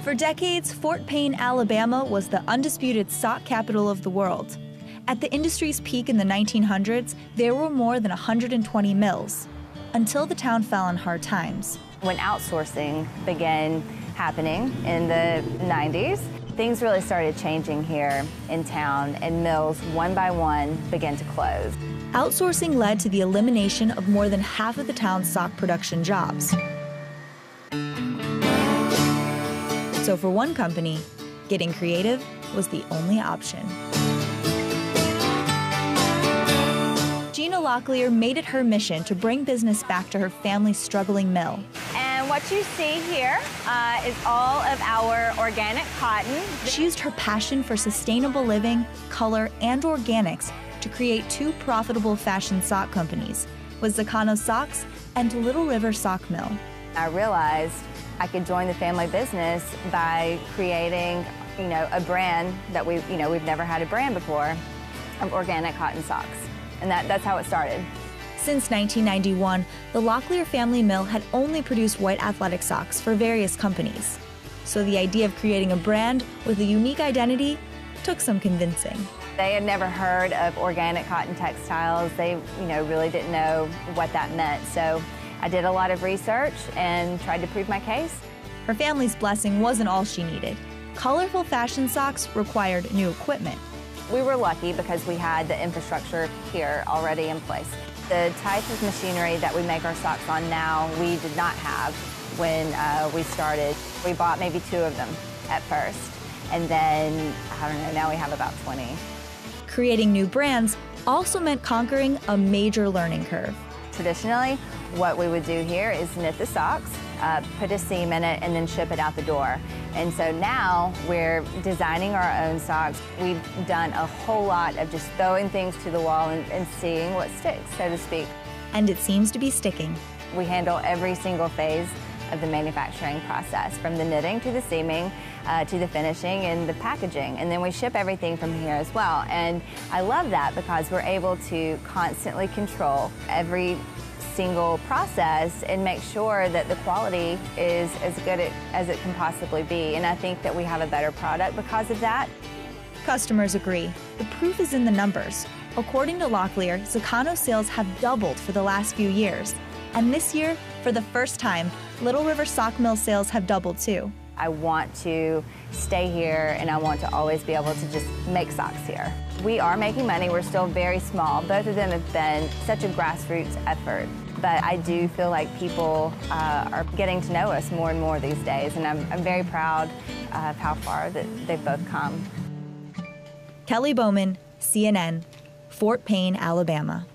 For decades, Fort Payne, Alabama was the undisputed sock capital of the world. At the industry's peak in the 1900s, there were more than 120 mills, until the town fell on hard times. When outsourcing began happening in the 90s, things really started changing here in town, and mills, one by one, began to close. Outsourcing led to the elimination of more than half of the town's sock production jobs. So for one company, getting creative was the only option. Gina Locklear made it her mission to bring business back to her family's struggling mill. And what you see here is all of our organic cotton. She used her passion for sustainable living, color, and organics to create two profitable fashion sock companies, with Zakano Socks and Little River Sock Mill. I realized I could join the family business by creating, a brand that we've never had a brand before of organic cotton socks. And that's how it started. Since 1991, the Locklear family mill had only produced white athletic socks for various companies. So the idea of creating a brand with a unique identity took some convincing. They had never heard of organic cotton textiles. They, really didn't know what that meant. So I did a lot of research and tried to prove my case. Her family's blessing wasn't all she needed. Colorful fashion socks required new equipment. We were lucky because we had the infrastructure here already in place. The type of machinery that we make our socks on now, we did not have when we started. We bought maybe 2 of them at first, and then, now we have about 20. Creating new brands also meant conquering a major learning curve. Traditionally, what we would do here is knit the socks, put a seam in it, and then ship it out the door. And so now we're designing our own socks. We've done a whole lot of just throwing things to the wall and seeing what sticks, so to speak. And it seems to be sticking. We handle every single phase of the manufacturing process, from the knitting to the seaming to the finishing and the packaging. And then we ship everything from here as well. And I love that because we're able to constantly control every single process and make sure that the quality is as good as it can possibly be. And I think that we have a better product because of that. Customers agree. The proof is in the numbers. According to Locklear, Zakano sales have doubled for the last few years. And this year, for the first time, Little River Sock Mill sales have doubled too. I want to stay here, and I want to always be able to just make socks here. We are making money. We're still very small. Both of them have been such a grassroots effort. But I do feel like people are getting to know us more and more these days, and I'm very proud of how far that they've both come. Kelly Bowman, CNN, Fort Payne, Alabama.